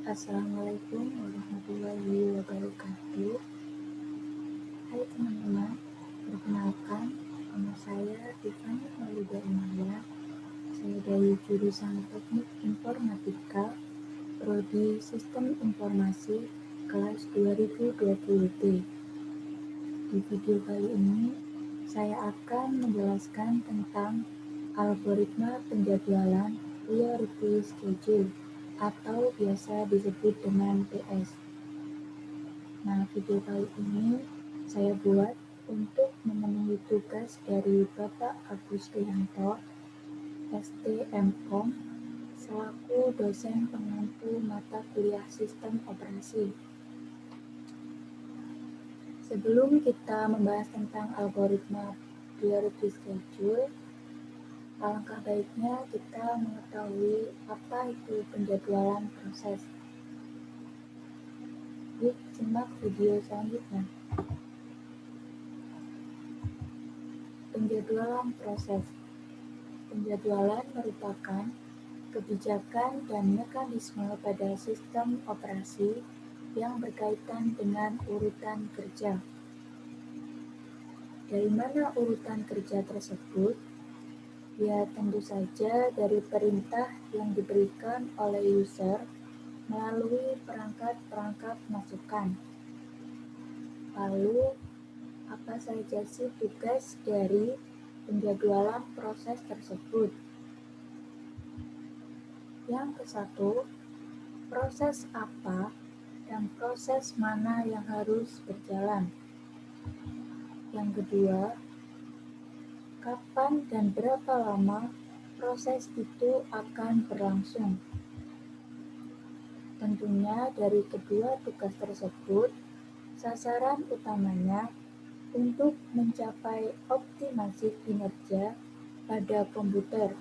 Assalamualaikum warahmatullahi wabarakatuh. Hai teman-teman, perkenalkan nama saya Tiffany Maulida Imaya. Saya dari jurusan Teknik Informatika, Prodi Sistem Informasi, kelas 2020T. Di video kali ini, saya akan menjelaskan tentang algoritma penjadwalan priority schedule atau biasa disebut dengan PS. Nah, video kali ini saya buat untuk memenuhi tugas dari Bapak Agus Rianto, STMKOM, selaku dosen pengampu mata kuliah Sistem Operasi. Sebelum kita membahas tentang algoritma priority schedule, alangkah baiknya kita mengetahui apa itu penjadwalan proses. Yuk, simak video selanjutnya. Penjadwalan proses. Penjadwalan merupakan kebijakan dan mekanisme pada sistem operasi yang berkaitan dengan urutan kerja. Dari mana urutan kerja tersebut? Ya, tentu saja dari perintah yang diberikan oleh user melalui perangkat-perangkat masukan. Lalu, apa saja sih tugas dari penjadwalan proses tersebut? Yang ke-1, proses apa dan proses mana yang harus berjalan. Yang kedua, kapan dan berapa lama proses itu akan berlangsung. Tentunya dari kedua tugas tersebut, sasaran utamanya untuk mencapai optimasi kinerja pada komputer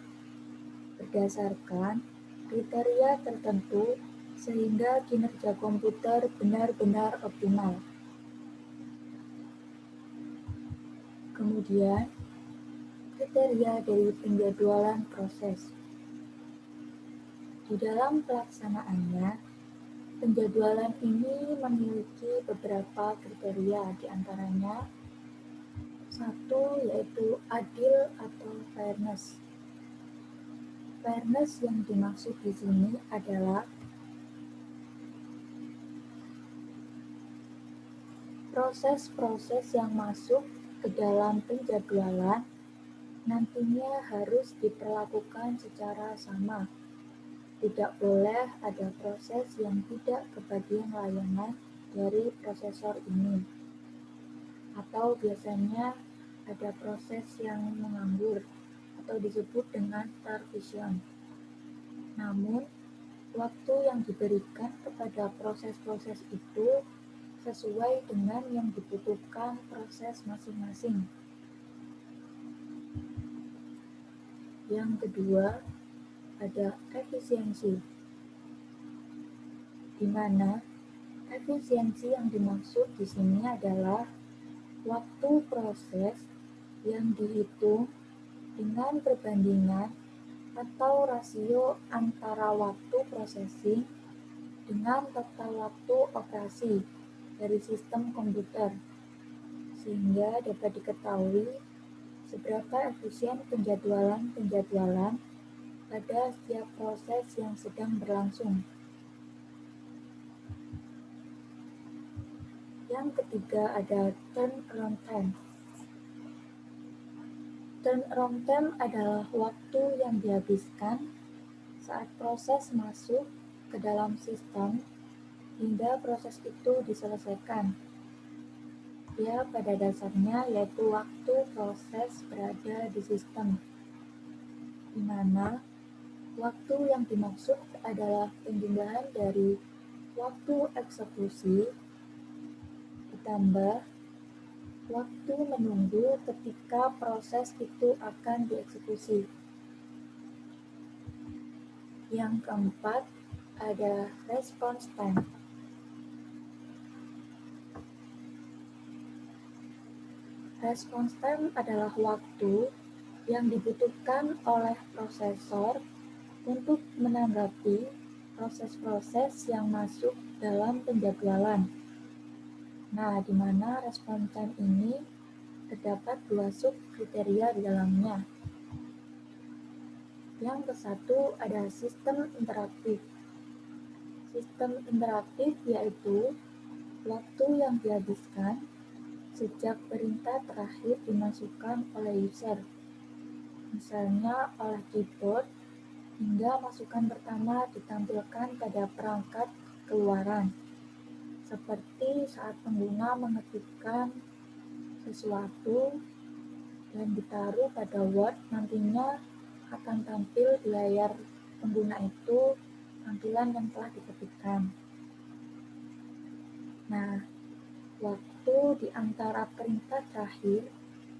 berdasarkan kriteria tertentu sehingga kinerja komputer benar-benar optimal. Kemudian, kriteria dari penjadwalan proses. Di dalam pelaksanaannya, penjadwalan ini memiliki beberapa kriteria, di antaranya 1 yaitu adil atau fairness. Fairness yang dimaksud di sini adalah proses-proses yang masuk ke dalam penjadwalan nantinya harus diperlakukan secara sama. Tidak boleh ada proses yang tidak kebagian layanan dari prosesor ini. Atau biasanya ada proses yang menganggur atau disebut dengan starvation. Namun, waktu yang diberikan kepada proses-proses itu sesuai dengan yang dibutuhkan proses masing-masing. Yang kedua, ada efisiensi, di mana efisiensi yang dimaksud di sini adalah waktu proses yang dihitung dengan perbandingan atau rasio antara waktu processing dengan total waktu operasi dari sistem komputer, sehingga dapat diketahui seberapa efisien penjadwalan pada setiap proses yang sedang berlangsung. Yang ketiga ada turnaround time. Turnaround time adalah waktu yang dihabiskan saat proses masuk ke dalam sistem hingga proses itu diselesaikan. Ya, pada dasarnya yaitu waktu proses berada di sistem, di mana waktu yang dimaksud adalah penjumlahan dari waktu eksekusi ditambah waktu menunggu ketika proses itu akan dieksekusi. Yang keempat ada response time. Response time adalah waktu yang dibutuhkan oleh prosesor untuk menanggapi proses-proses yang masuk dalam penjadwalan. Nah, di mana respon time ini terdapat dua sub kriteria di dalamnya. Yang ke satu ada sistem interaktif. Sistem interaktif yaitu waktu yang dihabiskan sejak perintah terakhir dimasukkan oleh user, misalnya oleh keyboard, hingga masukan pertama ditampilkan pada perangkat keluaran, seperti saat pengguna mengetikkan sesuatu dan ditaruh pada Word, nantinya akan tampil di layar pengguna itu tampilan yang telah diketikkan. Nah, waktu di antara perintah terakhir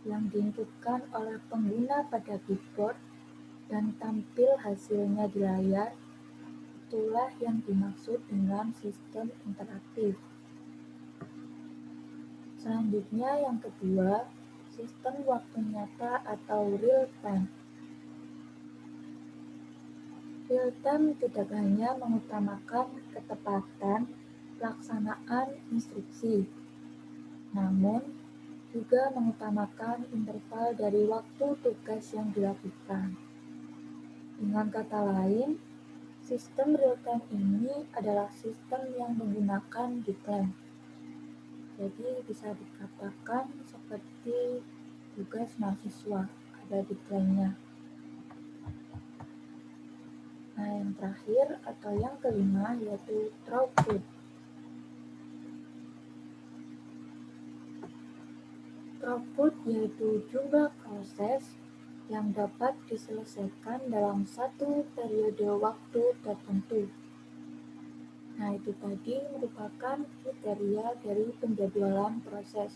yang diinputkan oleh pengguna pada keyboard dan tampil hasilnya di layar, itulah yang dimaksud dengan sistem interaktif. Selanjutnya yang kedua, sistem waktu nyata atau real time. Real time tidak hanya mengutamakan ketepatan pelaksanaan instruksi, namun juga mengutamakan interval dari waktu tugas yang dilakukan. Dengan kata lain, sistem real time ini adalah sistem yang menggunakan decline. Jadi bisa dikatakan seperti tugas mahasiswa, ada decline-nya. Nah, yang terakhir atau yang kelima yaitu throughput. Throughput yaitu jumlah proses yang dapat diselesaikan dalam satu periode waktu tertentu. Nah, itu tadi merupakan kriteria dari penjadwalan proses.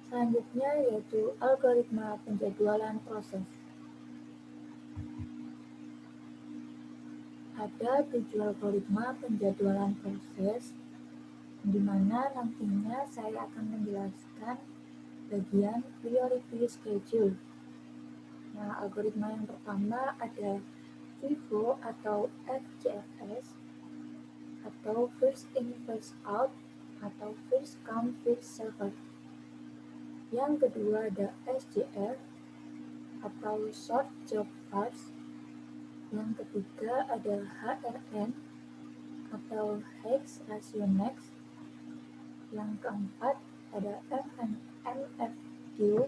Selanjutnya yaitu algoritma penjadwalan proses. Ada 7 algoritma penjadwalan proses, di mana nantinya saya akan menjelaskan bagian priority schedule. Nah, algoritma yang pertama ada FIFO atau FCFS, atau first in first out, atau first come first served. Yang kedua ada SJF atau short job first. Yang ketiga ada HRN atau Higgs ratio next. Yang keempat ada MFQ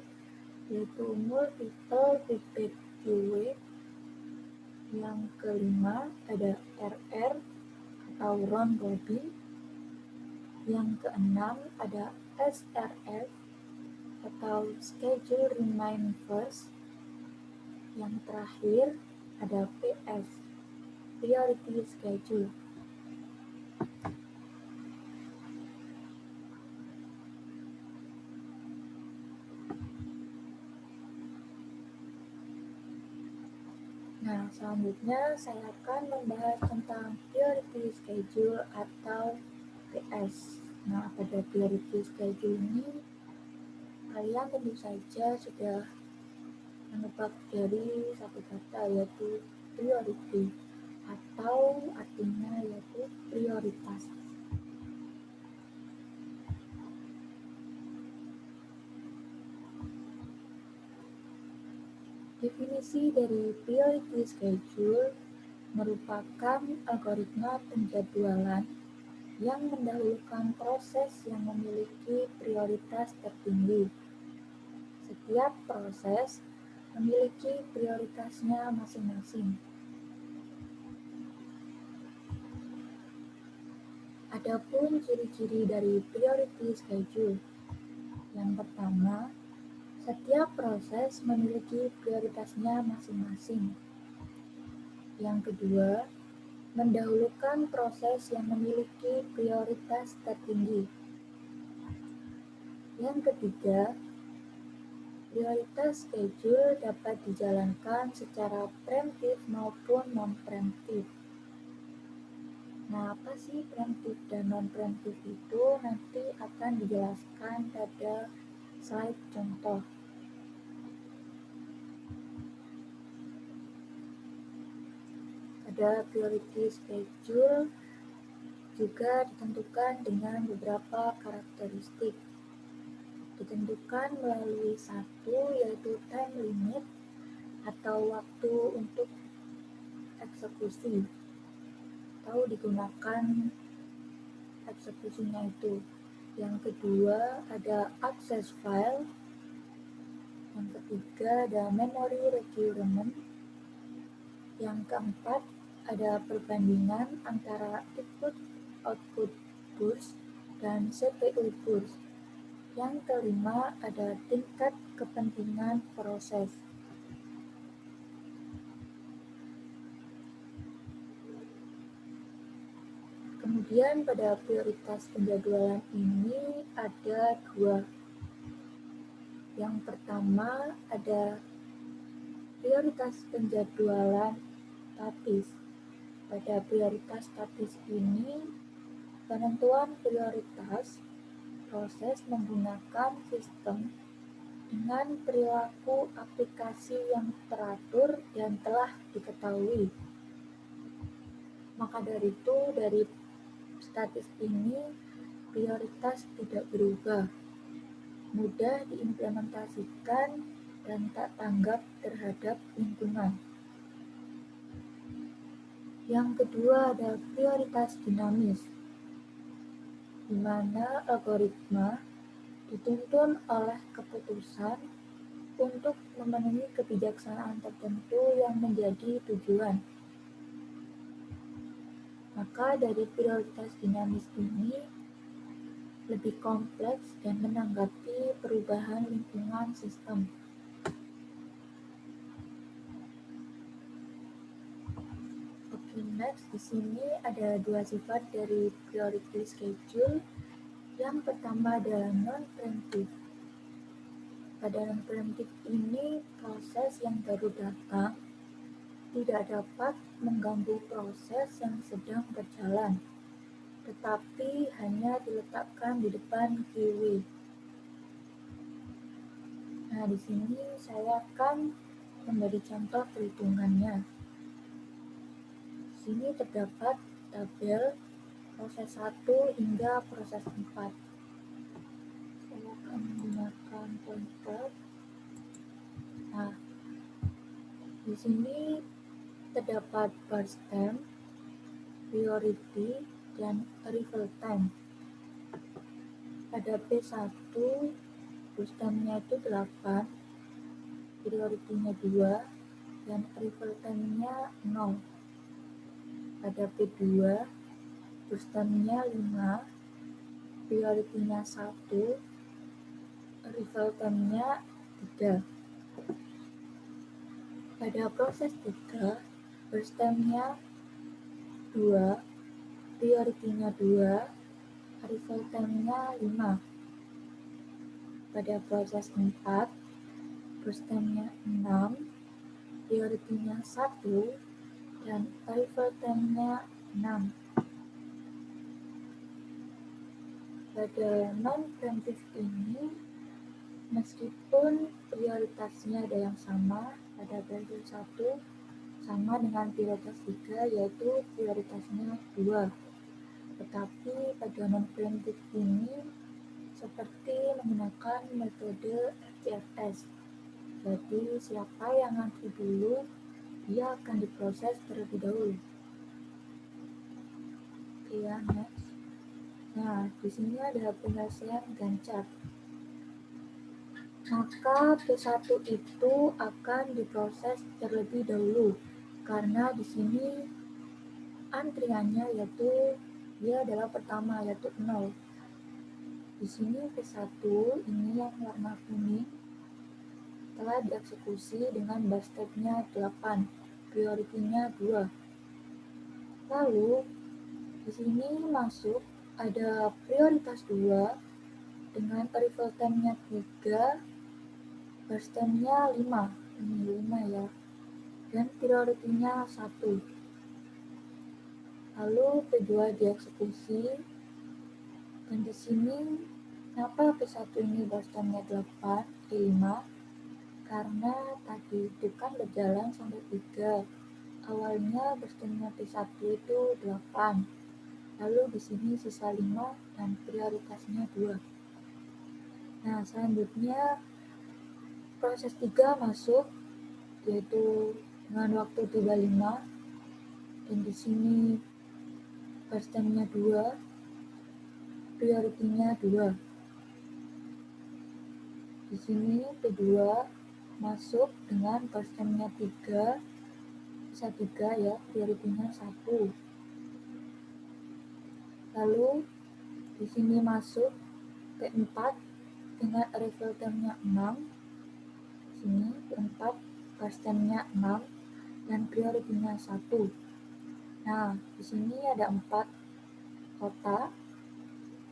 yaitu multiple feedback queue. Yang kelima ada RR atau round robin. Yang keenam ada SRF atau schedule remain first. Yang terakhir ada PS, priority schedule. Nah, selanjutnya saya akan membahas tentang priority schedule atau PS. Nah, pada priority schedule ini kalian tentu saja sudah menebak dari satu kata yaitu priority, atau artinya yaitu prioritas. Definisi dari priority schedule merupakan algoritma penjadwalan yang mendahulukan proses yang memiliki prioritas tertinggi. Setiap proses memiliki prioritasnya masing-masing. Adapun ciri-ciri dari priority schedule. Yang pertama, setiap proses memiliki prioritasnya masing-masing. Yang kedua, mendahulukan proses yang memiliki prioritas tertinggi. Yang ketiga, prioritas schedule dapat dijalankan secara preemptif maupun non-preemptif. Nah, apa sih preemptif dan non-preemptif itu nanti akan dijelaskan pada slide contoh. Ada priority schedule juga ditentukan dengan beberapa karakteristik. Ditentukan melalui satu, yaitu time limit atau waktu untuk eksekusi atau digunakan eksekusinya itu. Yang kedua ada access file. Yang ketiga ada memory requirement. Yang keempat ada perbandingan antara input-output burst dan CPU burst. Yang kelima ada tingkat kepentingan proses. Kemudian pada prioritas penjadwalan ini ada dua. Yang pertama ada prioritas penjadwalan statis. Pada prioritas statis ini, penentuan prioritas proses menggunakan sistem dengan perilaku aplikasi yang teratur dan telah diketahui. Maka dari itu, dari statis ini prioritas tidak berubah, mudah diimplementasikan dan tak tanggap terhadap lingkungan. Yang kedua ada prioritas dinamis, di mana algoritma dituntun oleh keputusan untuk memenuhi kebijaksanaan tertentu yang menjadi tujuan. Maka dari prioritas dinamis ini lebih kompleks dan menanggapi perubahan lingkungan sistem. Oke, next di sini ada dua sifat dari priority schedule. Yang pertama adalah non-preemptive. Pada non-preemptive ini, proses yang baru datang tidak dapat mengganggu proses yang sedang berjalan, tetapi hanya diletakkan di depan queue. Nah, di sini saya akan memberi contoh perhitungannya. Di sini terdapat tabel proses 1 hingga proses 4. Saya akan menggunakan pointer. Nah, di sini terdapat burst time, priority, dan arrival time. Pada P1, burst time-nya itu 8, priority-nya 2, dan arrival time-nya 0. Pada P2, burst time-nya 5, priority-nya 1, arrival time-nya 3. Pada proses 3, burst time-nya 2, priority-nya 2, arrival time-nya 5. Pada proses 4, burst time-nya 6, priority-nya 1, dan arrival time-nya 6. Pada non-preemptive ini, meskipun prioritasnya ada yang sama, pada prioritas 1 sama dengan prioritas 3, yaitu prioritasnya 2. Tetapi pada non-preemptive ini seperti menggunakan metode FCFS. Jadi siapa yang ngantri dulu, dia akan diproses terlebih dahulu. Oke ya, next. Nah, di sini ada penyelesaian Gantt chart. Maka P1 itu akan diproses terlebih dahulu karena di sini antriannya yaitu dia adalah pertama yaitu 0. Di sini P1 ini yang warna kuning telah dieksekusi dengan burst time-nya 8, priority-nya 2. Lalu di sini masuk ada prioritas 2 dengan arrival time-nya 3, burst time-nya 5. Ini 5 ya. Dan priority-nya 1. Lalu P2 dieksekusi. Dan di sini kenapa P1 ini burst time-nya 5? Karena tadi itu kan berjalan sampai 3. awalnya burstinnya P1 itu 8. Lalu di sini sisa 5 dan prioritasnya 2. Nah, selanjutnya proses 3 masuk, yaitu dengan waktu 35, dan di sini burstinnya 2, prioritinya 2. Di sini P2 masuk dengan burstinnya 3, sisa 3 ya, prioritinya 1. Lalu di sini masuk P4 dengan arrival time-nya 6. Sini P4 burstinnya 6 dan prioritinya 1. Nah, di sini ada 4 kotak.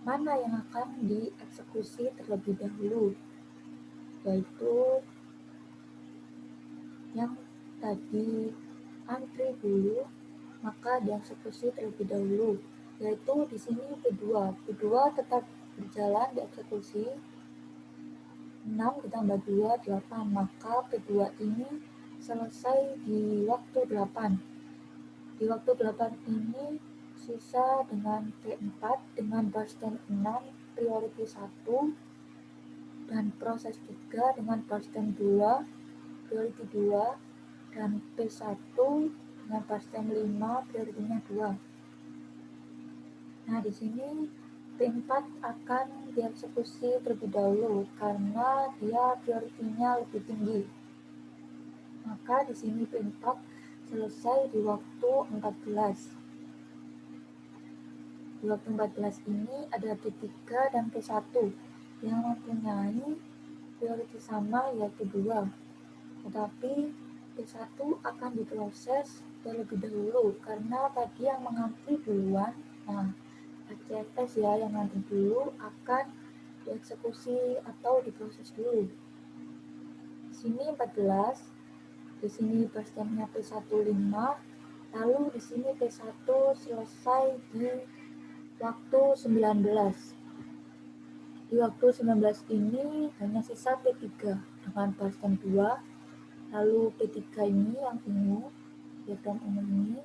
Mana yang akan dieksekusi terlebih dahulu? Yaitu yang tadi antri dulu, maka dieksekusi terlebih dahulu. Yaitu di sini P2. P2 tetap berjalan dieksekusi. 6 ditambah 2, 8. Maka P2 ini selesai di waktu 8. Di waktu 8 ini sisa dengan P4 dengan burstin 6, priority 1, dan proses 3 dengan burstin 2, priority 2, dan P1 dengan burstin 5, prioritinya 2. Nah, di sini P4 akan dieksekusi terlebih dahulu karena dia prioritinya lebih tinggi. Maka di sini P4 selesai di waktu 14. Di waktu 14 ini ada P3 dan P1 yang mempunyai prioritas sama yaitu 2. Tetapi P1 akan diproses terlebih dahulu karena tadi yang mengantri duluan. Nah, RCTS ya yang nanti dulu akan dieksekusi atau diproses dulu. Di sini 14, di sini burstinnya P1 5, lalu di sini P1 selesai di waktu 19. Di waktu 19 ini hanya sisa P3 dengan burstin 2, lalu P3 ini yang ungu, diagram ungu ini,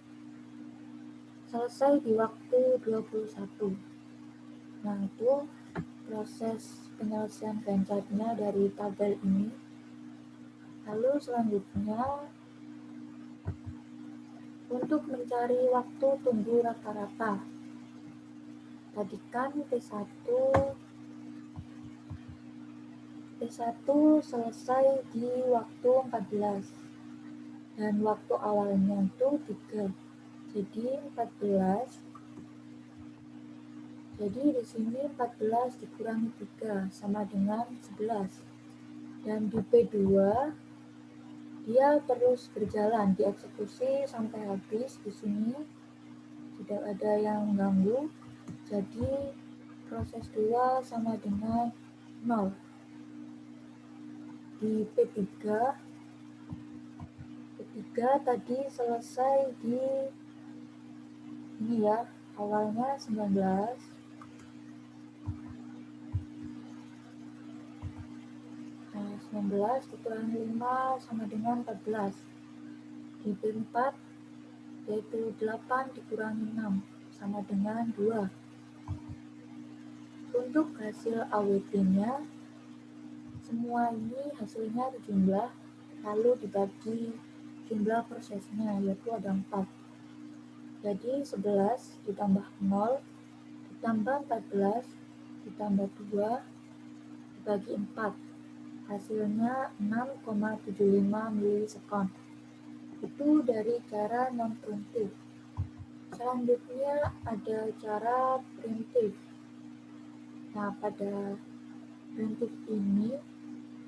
selesai di waktu 21. Nah, itu proses penyelesaian Gantt chart-nya dari tabel ini. Lalu selanjutnya, untuk mencari waktu tunggu rata-rata, tadi kan P1 selesai di waktu 14 dan waktu awalnya itu 3. Jadi 14. Jadi di sini 14 dikurangi 3 sama dengan 11. Dan di P2 dia terus berjalan dieksekusi sampai habis. Di sini tidak ada yang mengganggu. Jadi proses 2 sama dengan 0. Di P3 tadi selesai di ini ya, awalnya 19. Nah, 19 dikurangi 5 sama dengan 14. Di P4 yaitu 8 dikurangi 6 sama dengan 2. Untuk hasil AWT-nya, semua ini hasilnya dijumlah, lalu dibagi jumlah prosesnya, yaitu ada 4. Jadi 11 ditambah 0 ditambah 14 ditambah 2 dibagi 4. Hasilnya 6,75 milisekon. Itu dari cara non-preemptive. Selanjutnya ada cara preemptive. Nah, pada preemptive ini,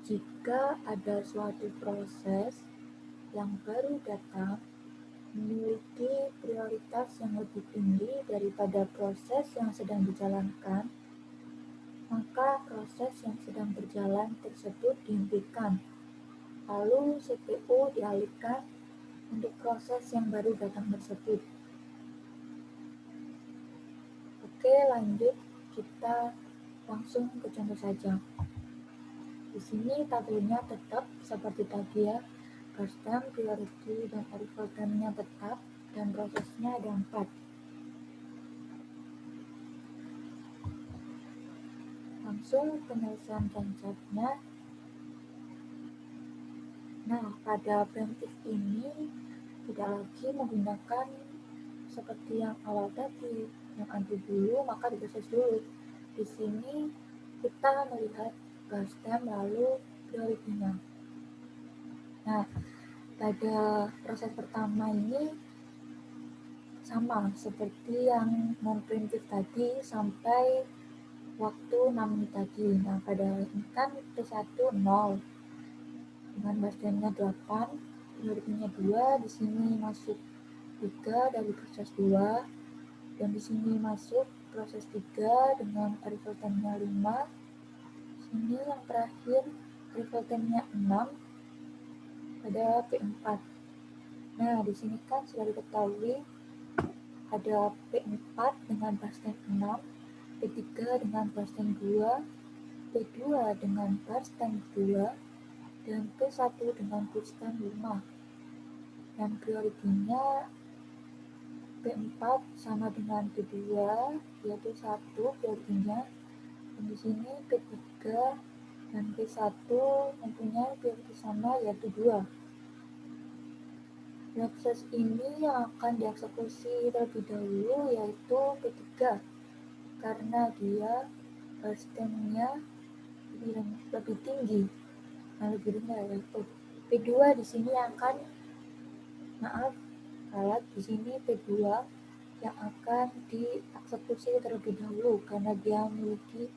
jika ada suatu proses yang baru datang memiliki prioritas yang lebih tinggi daripada proses yang sedang dijalankan, maka proses yang sedang berjalan tersebut dihentikan, lalu CPU dialihkan untuk proses yang baru datang tersebut. Oke, lanjut, kita langsung ke contoh saja. Di sini tabelnya tetap seperti tadi ya, First time, priority, dan arrival time-nya tetap, dan prosesnya ada 4. Langsung penyelesaian conceptnya. Nah, pada preemptive ini tidak lagi menggunakan seperti yang awal tadi, yang adu dulu maka diproses dulu. Di sini kita melihat first time lalu priority-nya. Nah, pada proses pertama ini sama seperti yang non-preemptive tadi sampai waktu 6 menit tadi. Nah, pada ini kan T1 0 dengan baseline-nya 8, priority-nya 2, di sini masuk 3 dari proses 2, dan di sini masuk proses 3 dengan arrival time-nya 5. Sini yang terakhir arrival time-nya 6 pada P4. Nah, di sini kan sudah diketahui ada P4 dengan baseline 6, P3 dengan baseline 2, P2 dengan baseline 2, dan P1 dengan baseline 5. Dan prioritinya P4 sama dengan P2, yaitu 1 prioritinya. Dan di sini P3 dan P1 mempunyai prioritas sama, yaitu 2. Proses ini yang akan dieksekusi terlebih dahulu yaitu P3 karena dia burst time-nya lebih tinggi. Nah, lebih rendah yaitu P2 di sini akan di sini P2 yang akan dieksekusi terlebih dahulu karena dia memiliki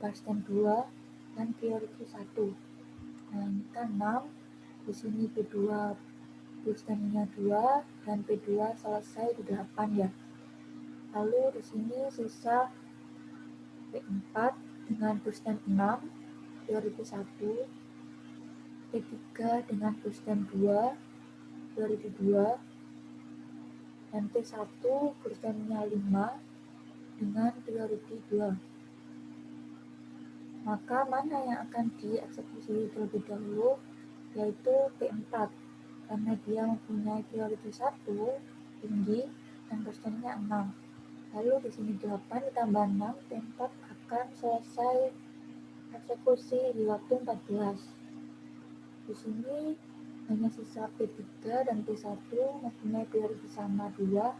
burst time 2 dan priority 1. Nah, ini kan 6. Di sini P2 burst-time-nya 2 dan P2 selesai di 8 ya. Lalu di sini sisa P4 dengan burst-time 6, priority 1, P3 dengan burst-time 2, priority 2, dan P1 burst-time-nya 5 dengan priority 2. Maka mana yang akan dieksekusi terlebih dahulu? Yaitu P4 karena dia mempunyai priority 1 tinggi dan burst-time-nya 6. Lalu di sini 8 ditambah 6, P4 akan selesai eksekusi di waktu 14. Di sini hanya sisa P3 dan P1 mempunyai priority sama 2,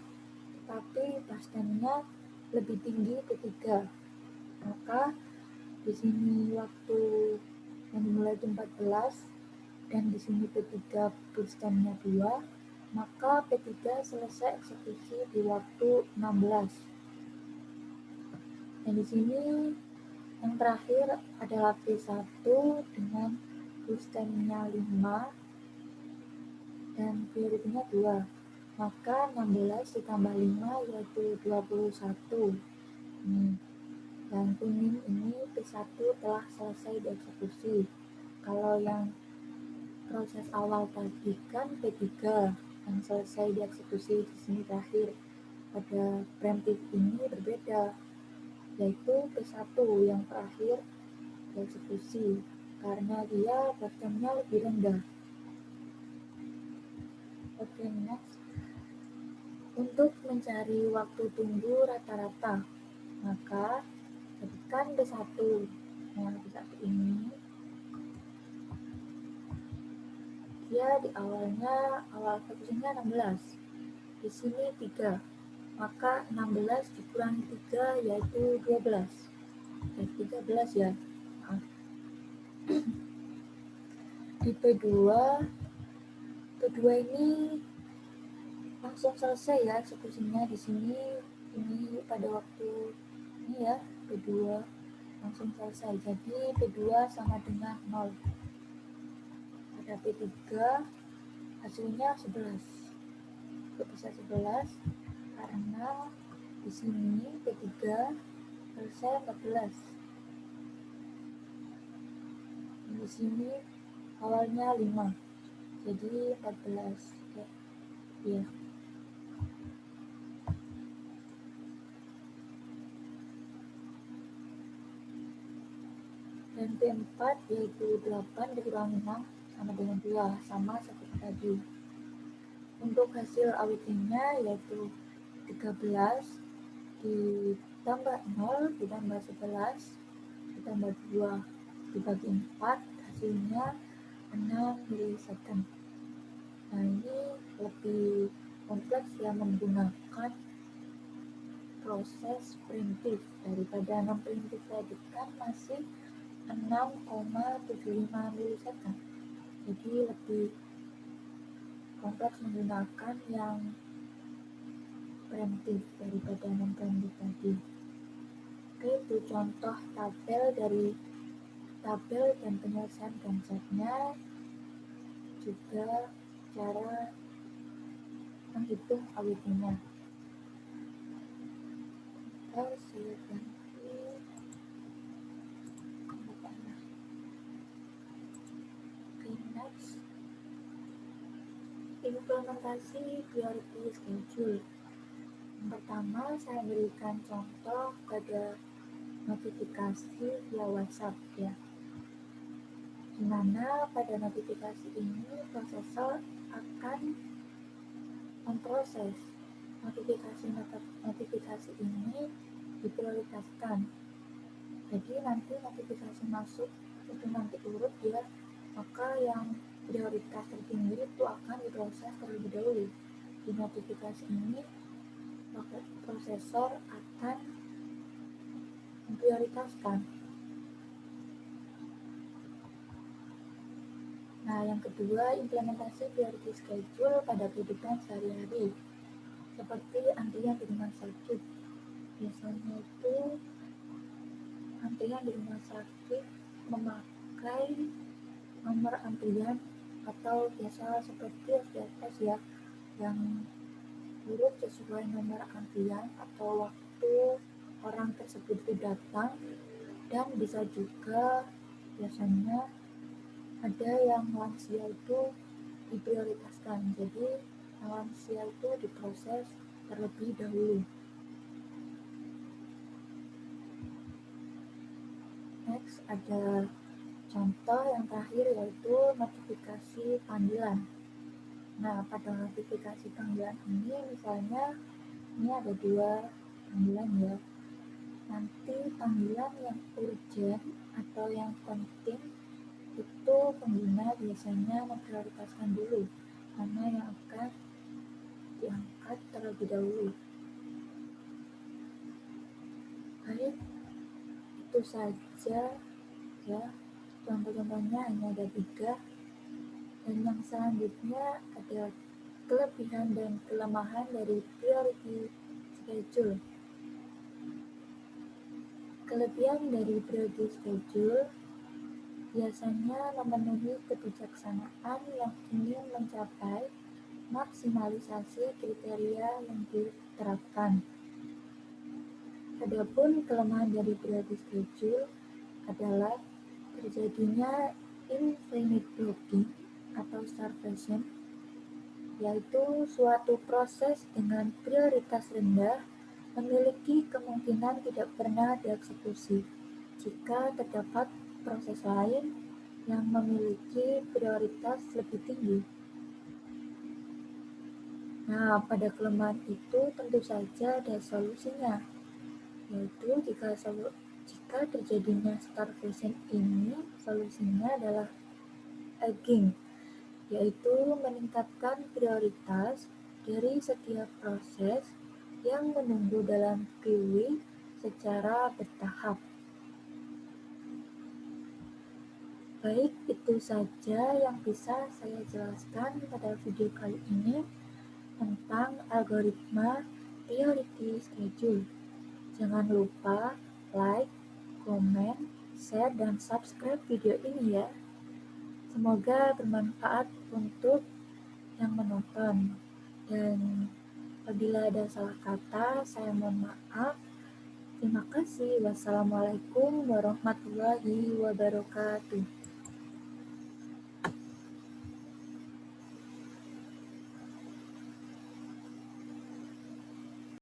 tetapi burst-time-nya lebih tinggi P3. Maka di sini waktu yang dimulai di 14 dan di sini P3 burst-time-nya 2, maka P3 selesai eksekusi di waktu 16. Dan di sini yang terakhir adalah P1 dengan burst-time-nya 5 dan priority-nya 2. Maka 16 ditambah 5 yaitu 21. Yang kuning ini P1 telah selesai dieksekusi. Kalau yang proses awal tadi kan P3 yang selesai dieksekusi di sini terakhir. Pada preemptive ini berbeda, yaitu P1 yang terakhir dieksekusi karena dia burst-time-nya lebih rendah. Oke, next. Untuk mencari waktu tunggu rata-rata, maka ketikkan P1. Nah, P1 ini dia di awal eksekusinya 16. Di sini 3. Maka 16 dikurangi 3 yaitu 12. 13 ya. Maaf. Di P2 ini langsung selesai ya eksekusinya di sini. Ini pada waktu ini ya, P2 langsung selesai. Jadi P2 sama dengan 0. Pada P3 hasilnya 11. Kok bisa 11? Karena di sini P3 selesai 14. Di sini awalnya 5. Jadi 14. Oke. Iya. Dan P4 yaitu 8 dikurangi 6 sama dengan 2, sama seperti tadi. Untuk hasil AWT-nya yaitu 13 ditambah 0 ditambah 11 ditambah 2 dibagi 4, hasilnya 6 milisecond. Nah, ini lebih kompleks ya, menggunakan proses primitif daripada non primitif tadi kan masih 6,75 milisecond. Jadi lebih kompleks menggunakan yang primitif daripada non primitif tadi. Oke, itu contoh tabel dan penyelesaian konsepnya, juga cara menghitung AWT-nya. Saya ganti pembukaannya. Oke, next. Implementasi priority schedule. Yang pertama, saya berikan contoh pada notifikasi via WhatsApp ya. Dimana pada notifikasi ini prosesor akan memproses notifikasi ini diprioritaskan. Jadi nanti notifikasi masuk itu nanti urut ya, maka yang prioritas tertinggi itu akan diproses terlebih dahulu. Di notifikasi ini prosesor akan memprioritaskan. Nah, yang kedua, implementasi priority schedule pada kehidupan sehari-hari, seperti antrian di rumah sakit. Biasanya itu antrian di rumah sakit memakai nomor antrian atau biasa seperti SDFS ya, yang urut sesuai nomor antrian atau waktu orang tersebut itu datang, dan bisa juga biasanya ada yang lansia itu diprioritaskan, jadi yang lansia itu diproses terlebih dahulu. Next, ada contoh yang terakhir yaitu notifikasi panggilan. Nah, pada notifikasi panggilan ini misalnya ini ada 2 panggilan ya. Nanti panggilan yang urgent atau yang penting itu pengguna biasanya memprioritaskan dulu mana yang akan diangkat terlebih dahulu. Baik, itu saja ya, contoh-contohnya hanya ada 3, dan yang selanjutnya ada kelebihan dan kelemahan dari priority schedule. Kelebihan dari priority schedule biasanya memenuhi kebijaksanaan yang ingin mencapai maksimalisasi kriteria yang diterapkan. Adapun kelemahan dari priority schedule adalah terjadinya infinite blocking atau starvation, yaitu suatu proses dengan prioritas rendah memiliki kemungkinan tidak pernah dieksekusi jika terdapat proses lain yang memiliki prioritas lebih tinggi. Nah, pada kelemahan itu tentu saja ada solusinya, yaitu jika terjadinya starvation ini, solusinya adalah egging, yaitu meningkatkan prioritas dari setiap proses yang menunggu dalam queue secara bertahap. Baik, itu saja yang bisa saya jelaskan pada video kali ini tentang algoritma priority schedule. Jangan lupa like, komen, share, dan subscribe video ini ya. Semoga bermanfaat untuk yang menonton. Dan apabila ada salah kata, saya mohon maaf. Terima kasih. Wassalamualaikum warahmatullahi wabarakatuh.